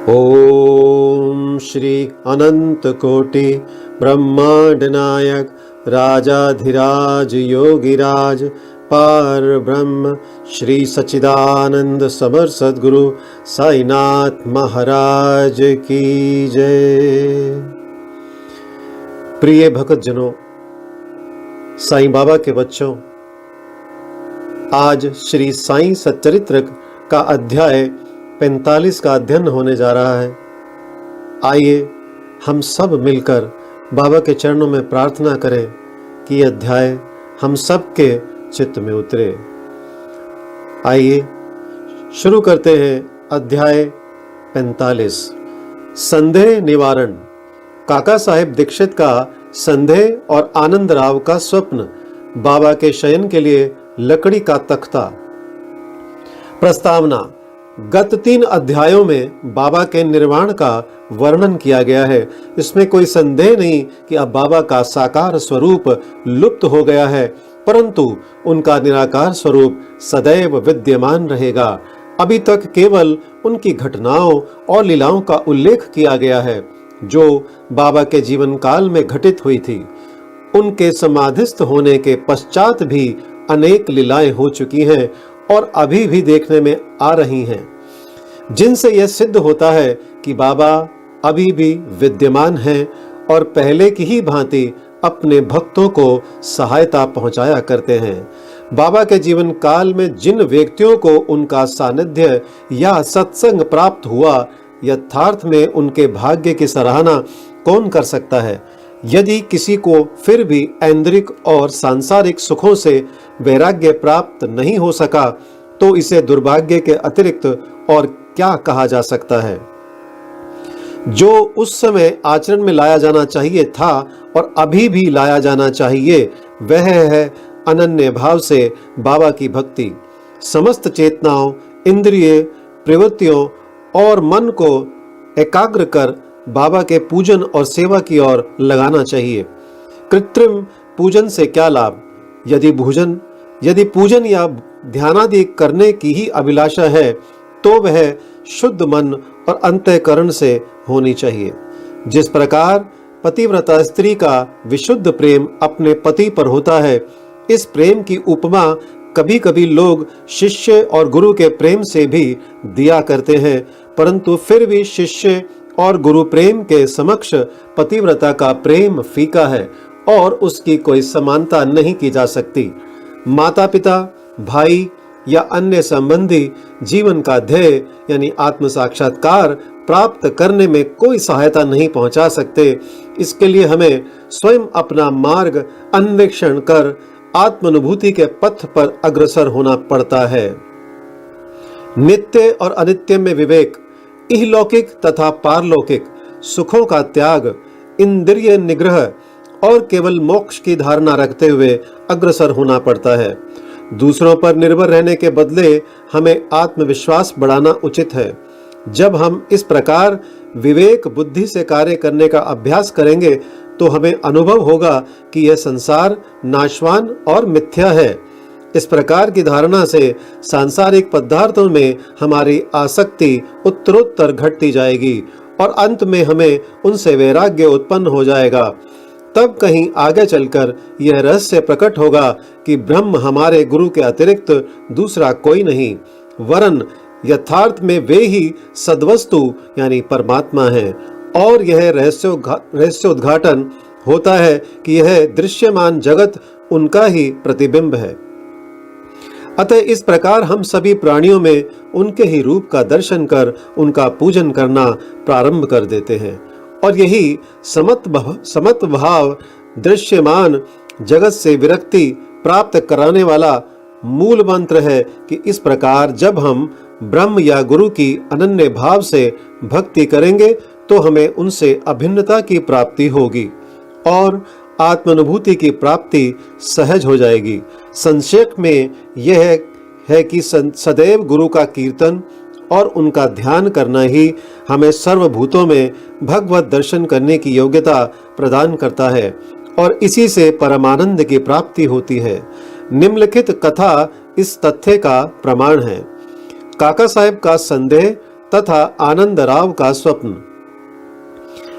ओम श्री अनंत कोटि ब्रह्मांड नायक राजाधिराज योगिराज पार ब्रह्म श्री सच्चिदानंद समर सद्गुरु साईनाथ महाराज की जय। प्रिय भक्त जनों, साईं बाबा के बच्चों, आज श्री साईं सच्चरित्र का अध्याय 45 का अध्ययन होने जा रहा है। आइए हम सब मिलकर बाबा के चरणों में प्रार्थना करें कि यह अध्याय हम सब के चित्त में उतरे। आइए शुरू करते हैं अध्याय 45। संदेह निवारण। काका साहेब दीक्षित का संदेह और आनंद राव का स्वप्न। बाबा के शयन के लिए लकड़ी का तख्ता। प्रस्तावना। गत 3 अध्यायों में बाबा के निर्वाण का वर्णन किया गया है। इसमें कोई संदेह नहीं कि अब बाबा का साकार स्वरूप लुप्त हो गया है, परंतु उनका निराकार स्वरूप सदैव विद्यमान रहेगा। अभी तक केवल उनकी घटनाओं और लीलाओं का उल्लेख किया गया है जो बाबा के जीवन काल में घटित हुई थी। उनके समाधिस्थ होने के पश्चात भी अनेक लीलाएं हो चुकी हैं और अभी भी देखने में आ रही हैं, जिनसे यह सिद्ध होता है कि बाबा अभी भी विद्यमान हैं और पहले की ही भांति अपने भक्तों को सहायता पहुंचाया करते हैं। बाबा के जीवन काल में जिन व्यक्तियों को उनका सानिध्य या सत्संग प्राप्त हुआ, यथार्थ में उनके भाग्य की सराहना कौन कर सकता है। यदि किसी को फिर भी ऐन्द्रिक और सांसारिक सुखों से वैराग्य प्राप्त नहीं हो सका, तो इसे दुर्भाग्य के अतिरिक्त और क्या कहा जा सकता है। जो उस समय आचरण में लाया जाना चाहिए था और अभी भी लाया जाना चाहिए, वह है अनन्य भाव से बाबा की भक्ति। समस्त चेतनाओं, इंद्रिय, प्रवृत्तियों और मन को एकाग्र कर बाबा के पूजन और सेवा की ओर लगाना चाहिए। कृत्रिम पूजन से क्या लाभ। यदि पूजन या ध्यानादि करने की ही अभिलाषा है, तो वह शुद्ध मन और अंतःकरण से होनी चाहिए। जिस प्रकार पतिव्रता स्त्री का विशुद्ध प्रेम अपने पति पर होता है, इस प्रेम की उपमा कभी कभी लोग शिष्य और गुरु के प्रेम से भी दिया करते हैं, परंतु फिर भी शिष्य और गुरु प्रेम के समक्ष पतिव्रता का प्रेम फीका है और उसकी कोई समानता नहीं की जा सकती। माता पिता, भाई या अन्य संबंधी जीवन का ध्येय यानी आत्म साक्षात्कार प्राप्त करने में कोई सहायता नहीं पहुंचा सकते। इसके लिए हमें स्वयं अपना मार्ग अन्वेषण कर आत्मानुभूति के पथ पर अग्रसर होना पड़ता है। नित्य और अनित्य में विवेक, इहलौकिक तथा पारलौकिक सुखों का त्याग, इंद्रिय निग्रह और केवल मोक्ष की धारणा रखते हुए अग्रसर होना पड़ता है। दूसरों पर निर्भर रहने के बदले हमें आत्मविश्वास बढ़ाना उचित है। जब हम इस प्रकार विवेक बुद्धि से कार्य करने का अभ्यास करेंगे, तो हमें अनुभव होगा कि यह संसार नाशवान और मिथ्या है। इस प्रकार की धारणा से सांसारिक पदार्थों में हमारी आसक्ति उत्तरोत्तर घटती जाएगी और अंत में हमें उनसे वैराग्य उत्पन्न हो जाएगा। तब कहीं आगे चलकर यह रहस्य प्रकट होगा कि ब्रह्म हमारे गुरु के अतिरिक्त दूसरा कोई नहीं, वरन यथार्थ में वे ही सद्वस्तु यानी परमात्मा हैं। और यह रहस्योद्घाटन होता है कि यह दृश्यमान जगत उनका ही प्रतिबिंब है। अतः इस प्रकार हम सभी प्राणियों में उनके ही रूप का दर्शन कर उनका पूजन करना प्रारंभ कर देते हैं। और यही समत्व भाव दृश्यमान जगत से विरक्ति प्राप्त कराने वाला मूल मंत्र है कि इस प्रकार जब हम ब्रह्म या गुरु की अनन्य भाव से भक्ति करेंगे, तो हमें उनसे अभिन्नता की प्राप्ति होगी और आत्मानुभूति की प्राप्ति सहज हो जाएगी। संक्षेप में यह है कि सदैव गुरु का कीर्तन और उनका ध्यान करना ही हमें सर्वभूतों में भगवत दर्शन करने की योग्यता प्रदान करता है और इसी से परमानंद की प्राप्ति होती है। निम्नलिखित कथा इस तथ्य का प्रमाण है। काका साहेब का संदेह तथा आनंदराव का स्वप्न।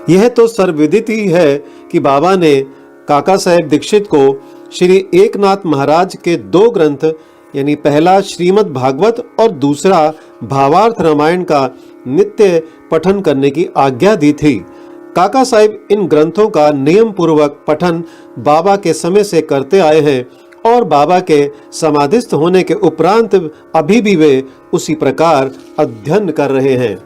यह तो सर्वविदित ही है कि बाबा ने काका साहेब दीक्षित को श्री एकनाथ महाराज के दो ग्रंथ यानी पहला श्रीमद् भागवत और दूसरा भावार्थ रामायण का नित्य पठन करने की आज्ञा दी थी। काका साहेब इन ग्रंथों का नियम पूर्वक पठन बाबा के समय से करते आए हैं और बाबा के समाधिस्थ होने के उपरांत अभी भी वे उसी प्रकार अध्ययन कर रहे हैं।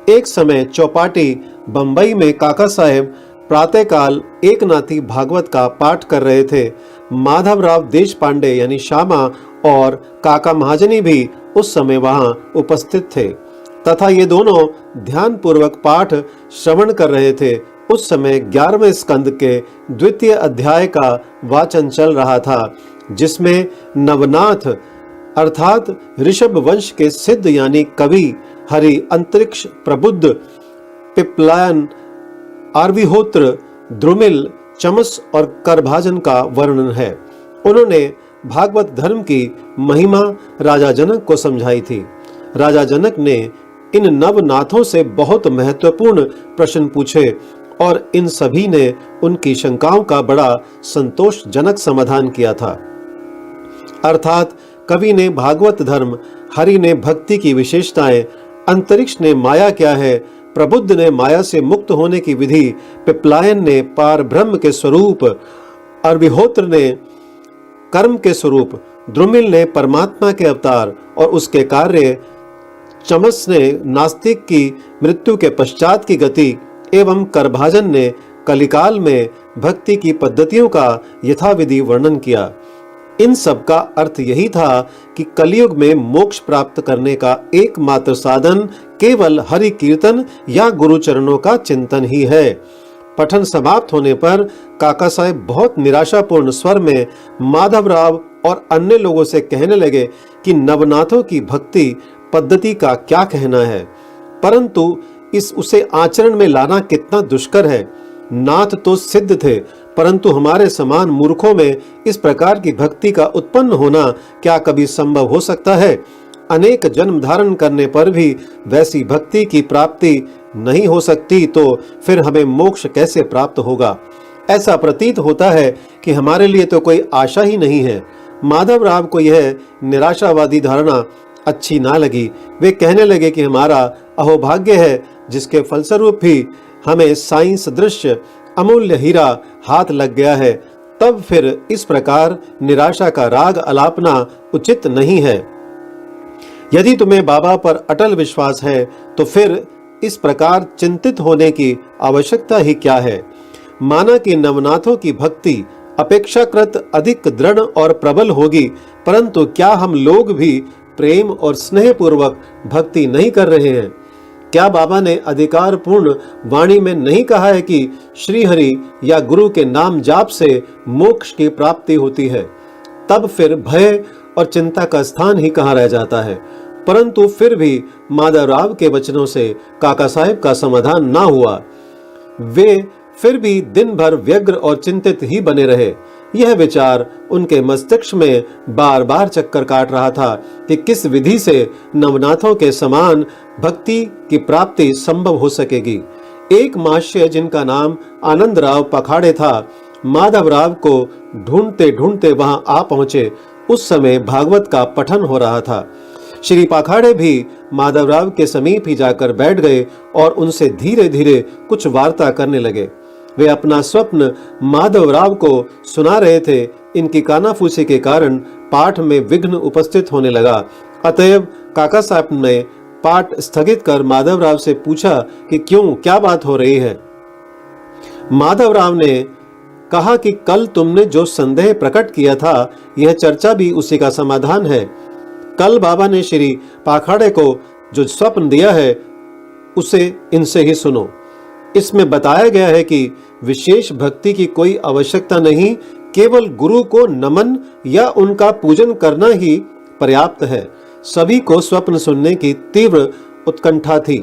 एक समय चौपाटी बंबई में काका साहेब प्रातःकाल एकनाथी भागवत का पाठ कर रहे थे। माधवराव देश पांडे यानी श्यामा और काका महाजनी भी उस समय वहां उपस्थित थे तथा ये दोनों ध्यान पूर्वक पाठ श्रवण कर रहे थे। उस समय 11वें स्कंद के द्वितीय अध्याय का वाचन चल रहा था, जिसमें नवनाथ अर्थात ऋषभ वंश के सिद्ध यानी कवि हरि, अंतरिक्ष, प्रबुद्ध, पिप्लायन, आर्विहोत्र, द्रुमिल, चमस और करभाजन का वर्णन है। उन्होंने भागवत धर्म की महिमा राजा जनक को समझाई थी। राजा जनक ने इन नवनाथों से बहुत महत्वपूर्ण प्रश्न पूछे और इन सभी ने उनकी शंकाओं का बड़ा संतोषजनक समाधान किया था। अर्थात कवि ने भागवत धर्म, हरि ने भक्ति की विशेषताएं, अंतरिक्ष ने माया क्या है, प्रबुद्ध ने माया से मुक्त होने की विधि, पिप्लायन ने पार ब्रह्म के स्वरूप, अर्विहोत्र ने कर्म के स्वरूप, द्रुमिल ने परमात्मा के अवतार और उसके कार्य, चमस ने नास्तिक की मृत्यु के पश्चात की गति एवं करभाजन ने कलिकाल में भक्ति की पद्धतियों का यथाविधि वर्णन किया। इन सब का अर्थ यही था कि कलयुग में मोक्ष प्राप्त करने का एकमात्र साधन केवल हरि कीर्तन या गुरु चरणों का चिंतन ही है। पठन समाप्त होने पर काका साहेब बहुत निराशापूर्ण स्वर में माधवराव और अन्य लोगों से कहने लगे कि नवनाथों की भक्ति पद्धति का क्या कहना है, परंतु उसे आचरण में लाना कितना दुष्कर है। नाथ तो सिद्ध थे, परंतु हमारे समान मूर्खों में इस प्रकार की भक्ति का उत्पन्न होना क्या कभी संभव हो सकता है? अनेक जन्म धारण करने पर भी वैसी भक्ति की प्राप्ति नहीं हो सकती, तो फिर हमें मोक्ष कैसे प्राप्त होगा? ऐसा प्रतीत होता है कि हमारे लिए तो कोई आशा ही नहीं है। माधवराव को यह निराशावादी धारणा अच्छी ना लगी। वे कहने लगे कि हमारा अहोभाग्य है जिसके फलस्वरूप भी हमें साईं सदृश अमूल्य हीरा हाथ लग गया है। तब फिर इस प्रकार निराशा का राग अलापना उचित नहीं है। यदि तुम्हें बाबा पर अटल विश्वास है तो फिर इस प्रकार चिंतित होने की आवश्यकता ही क्या है? माना कि नवनाथों की भक्ति अपेक्षाकृत अधिक दृढ़ और प्रबल होगी, परंतु क्या हम लोग भी प्रेम और स्नेह पूर्वक भक्ति नहीं कर रहे हैं? क्या बाबा ने अधिकार पूर्ण वाणी में नहीं कहा है कि श्री हरि या गुरु के नाम जाप से मोक्ष की प्राप्ति होती है? तब फिर भय और चिंता का स्थान ही कहाँ रह जाता है। परंतु फिर भी माधवराव के वचनों से काका साहेब का समाधान ना हुआ। वे फिर भी दिन भर व्यग्र और चिंतित ही बने रहे। यह विचार उनके मस्तिष्क में बार बार चक्कर काट रहा था कि किस विधि से नवनाथों के समान भक्ति की प्राप्ति संभव हो सकेगी। एक महाशय जिनका नाम आनंदराव पखाड़े था, माधवराव को ढूंढते ढूंढते वहां आ पहुंचे। उस समय भागवत का पठन हो रहा था। श्री पाखाड़े भी माधवराव के समीप ही जाकर बैठ गए और उनसे धीरे धीरे कुछ वार्ता करने लगे। वे अपना स्वप्न माधवराव को सुना रहे थे। इनकी कानाफूसी के कारण पाठ में विघ्न उपस्थित होने लगा। अतएव काका साहब ने पाठ स्थगित कर माधवराव से पूछा कि क्यों, क्या बात हो रही है? माधवराव ने कहा कि कल तुमने जो संदेह प्रकट किया था, यह चर्चा भी उसी का समाधान है। कल बाबा ने श्री पाखाड़े को जो स्वप्न दिया है, उसे इनसे ही सुनो। इसमें बताया गया है कि विशेष भक्ति की कोई आवश्यकता नहीं, केवल गुरु को नमन या उनका पूजन करना ही पर्याप्त है। सभी को स्वप्न सुनने की तीव्र उत्कंठा थी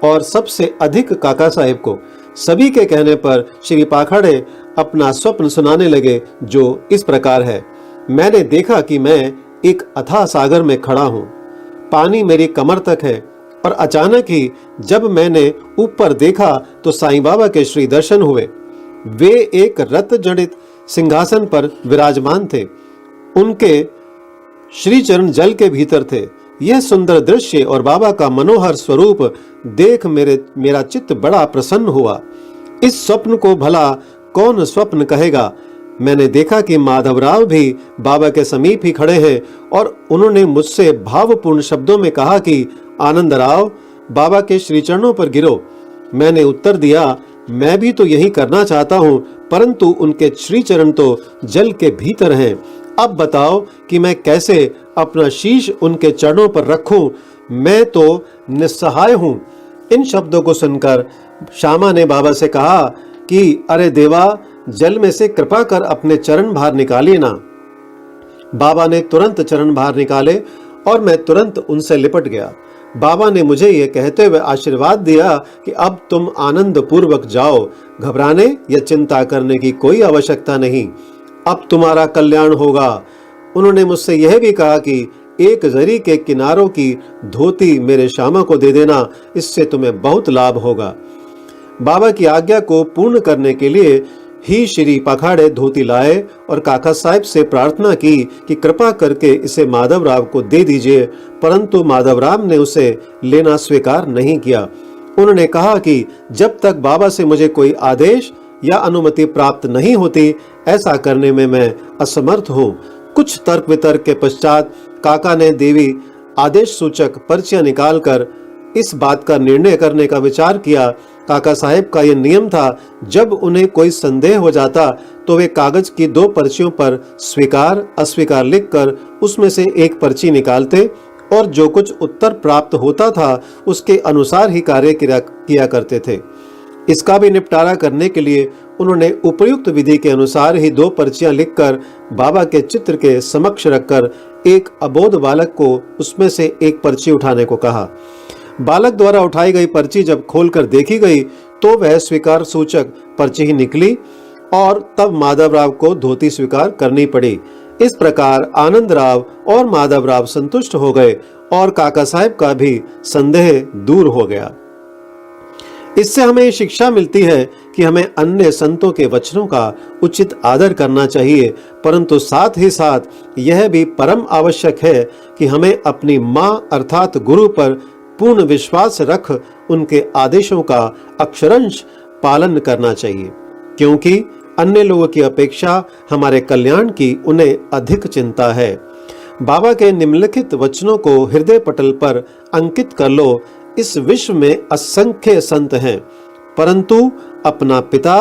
और सबसे अधिक काका साहेब को। सभी के कहने पर श्री पाखाड़े अपना स्वप्न सुनाने लगे, जो इस प्रकार है। मैंने देखा कि मैं एक अथाह सागर में खड़ा हूँ। पानी मेरी कमर तक है और अचानक ही जब मैंने ऊपर देखा तो साईं बाबा के श्री दर्शन हुए। वे एक रत्न जड़ित सिंहासन पर विराजमान थे। उनके श्री चरण जल के भीतर थे। यह सुंदर दृश्य और बाबा का मनोहर स्वरूप देख मेरा चित्त बड़ा प्रसन्न हुआ। इस स्वप्न को भला कौन स्वप्न कहेगा। मैंने देखा कि माधवराव भी बाबा के समीप ही खड़े हैं और उन्होंने मुझसे भावपूर्ण शब्दों में कहा कि आनंदराव, बाबा के श्री चरणों पर गिरो। मैंने उत्तर दिया, मैं भी तो यही करना चाहता हूं, परंतु उनके श्री चरण तो जल के भीतर हैं। अब बताओ कि मैं कैसे अपना शीश उनके चरणों पर रखूं। मैं तो निस्सहाय हूं। इन शब्दों को सुनकर श्यामा ने बाबा से कहा कि अरे देवा, जल में से कृपा कर अपने चरण बाहर निकालिए ना। बाबा ने तुरंत चरण बाहर निकाले और मैं तुरंत उनसे लिपट गया। बाबा ने मुझे यह कहते हुए आशीर्वाद दिया कि अब तुम आनंद पूर्वक जाओ, घबराने या चिंता करने की कोई आवश्यकता नहीं, अब तुम्हारा कल्याण होगा। उन्होंने मुझसे यह भी कहा कि एक जरी के किनारों की धोती मेरे श्यामा को दे देना, इससे तुम्हें बहुत लाभ होगा। बाबा की आज्ञा को पूर्ण करने के लिए ही श्री पखाड़े धोती लाए और काका साहब से प्रार्थना की कि कृपा करके इसे माधवराव को दे दीजिए, परंतु माधवराव ने उसे लेना स्वीकार नहीं किया। उन्होंने कहा कि जब तक बाबा से मुझे कोई आदेश या अनुमति प्राप्त नहीं होती, ऐसा करने में मैं असमर्थ हूँ। कुछ तर्क वितर्क के पश्चात काका ने देवी आदेश सूचक पर्चियां निकालकर इस बात का निर्णय करने का विचार किया। काका साहेब का यह नियम था, जब उन्हें कोई संदेह हो जाता तो वे कागज की 2 पर्चियों पर स्वीकार अस्वीकार लिखकर उसमें से एक पर्ची निकालते और जो कुछ उत्तर प्राप्त होता था उसके अनुसार ही कार्य किया करते थे। इसका भी निपटारा करने के लिए उन्होंने उपयुक्त विधि के अनुसार ही 2 पर्चियां लिखकर बाबा के चित्र के समक्ष रखकर एक अबोध बालक को उसमें से एक पर्ची उठाने को कहा। बालक द्वारा उठाई गई पर्ची जब खोलकर देखी गई तो वह स्वीकार सूचक पर्ची ही निकली और तब माधवराव को धोती स्वीकार करनी पड़ी। इस प्रकार आनंदराव और माधवराव संतुष्ट हो गए और काका साहब का भी संदेह दूर हो गया। इससे हमें ये शिक्षा मिलती है कि हमें अन्य संतों के वचनों का उचित आदर करना चाहिए, परंतु साथ ही साथ यह भी परम आवश्यक है कि हमें अपनी मां अर्थात गुरु पर पूर्ण विश्वास रख उनके आदेशों का अक्षरंश पालन करना चाहिए, क्योंकि अन्य लोगों की अपेक्षा हमारे कल्याण की उन्हें अधिक चिंता है। बाबा के निम्नलिखित वचनों को हृदय पटल पर अंकित कर लो। इस विश्व में असंख्य संत हैं, परंतु अपना पिता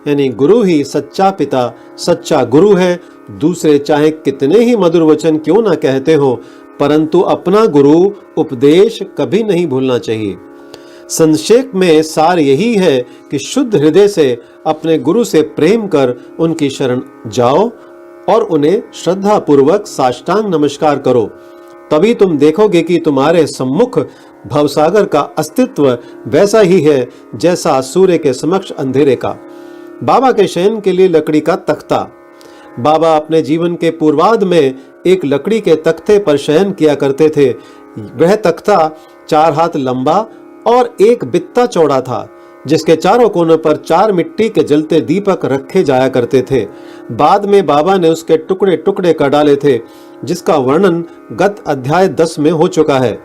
यानी गुरु ही सच्चा पिता सच्चा गुरु है। दूसरे चाहे कितने ही मधुर वचन क्यों ना कहते हो, परंतु अपना गुरु उपदेश कभी नहीं भूलना चाहिए। संक्षेप में सार यही है कि शुद्ध हृदय से अपने गुरु से प्रेम कर उनकी शरण जाओ और उन्हें श्रद्धा पूर्वक साष्टांग नमस्कार करो। तभी तुम देखोगे कि तुम्हारे सम्मुख भवसागर का अस्तित्व वैसा ही है जैसा सूर्य के समक्ष अंधेरे का। बाबा के शयन के लिए लकड़ी का तख्ता। बाबा अपने जीवन के पूर्वार्ध में एक लकड़ी के तख्ते पर शयन किया करते थे। वह तख्ता 4 हाथ लंबा और 1 बित्ता चौड़ा था, जिसके चारों कोनों पर 4 मिट्टी के जलते दीपक रखे जाया करते थे। बाद में बाबा ने उसके टुकड़े टुकड़े कर डाले थे, जिसका वर्णन गत अध्याय 10 में हो चुका है।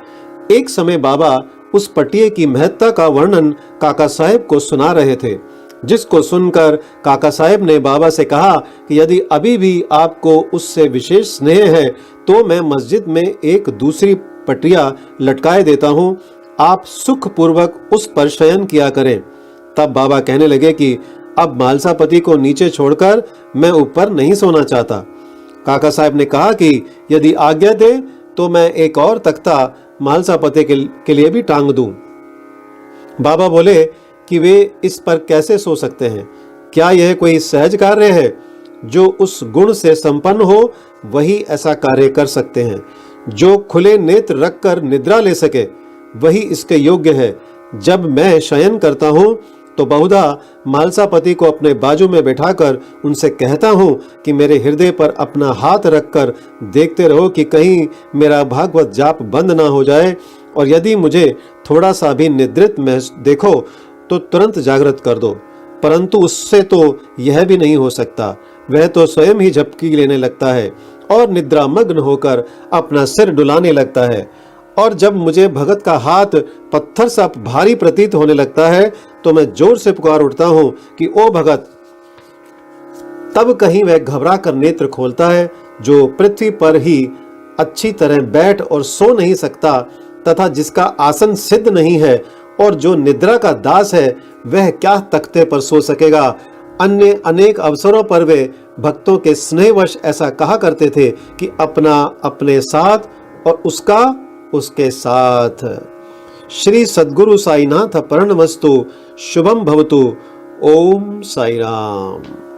एक समय बाबा उस पटिये की महत्ता का वर्णन काका साहेब को सुना रहे थे, जिसको सुनकर काका साहेब ने बाबा से कहा कि यदि अभी भी आपको उससे विशेष स्नेह है तो मैं मस्जिद में एक दूसरी पटिया लटकाए देता हूँ, आप सुख पूर्वक उस पर शयन किया करें। तब बाबा कहने लगे कि अब मालसापति को नीचे छोड़कर मैं ऊपर नहीं सोना चाहता। काका साहब ने कहा कि यदि आज्ञा दे तो मैं एक और तख्ता मालसापति के लिए भी टांग दूं। बाबा बोले कि वे इस पर कैसे सो सकते हैं, क्या यह कोई सहज कार्य है? जो उस गुण से संपन्न हो वही ऐसा कार्य कर सकते हैं। जो खुले नेत्र रखकर निद्रा ले सके वही इसके योग्य है। जब मैं शयन करता हूँ तो बहुधा मालसापति को अपने बाजू में बैठाकर उनसे कहता हूँ कि मेरे हृदय पर अपना हाथ रखकर देखते रहो कि कहीं मेरा भागवत जाप बंद ना हो जाए, और यदि मुझे थोड़ा सा भी निद्रित में देखो तो तुरंत जागृत कर दो। परंतु उससे तो यह भी नहीं हो सकता, वह तो स्वयं ही झपकी लेने लगता है और निद्रामग्न होकर अपना सिर डुलाने लगता है। और जब मुझे भगत का हाथ पत्थर सा भारी प्रतीत होने लगता है तो मैं जोर से पुकार उठता हूं कि ओ भगत। तब कहीं वह घबरा कर नेत्र खोलता है, जो पृथ्वी पर ही अच्छी तरह बैठ और सो नहीं सकता तथा जिसका आसन सिद्ध नहीं है और जो निद्रा का दास है, वह क्या तख्ते पर सो सकेगा। अन्य अनेक अवसरों पर वे भक्तों के स्नेहवश ऐसा कहा करते थे कि अपना अपने साथ और उसका उसके साथ। श्री सद्गुरु साईनाथ प्रणमस्तु। शुभम भवतु। ओम साई राम।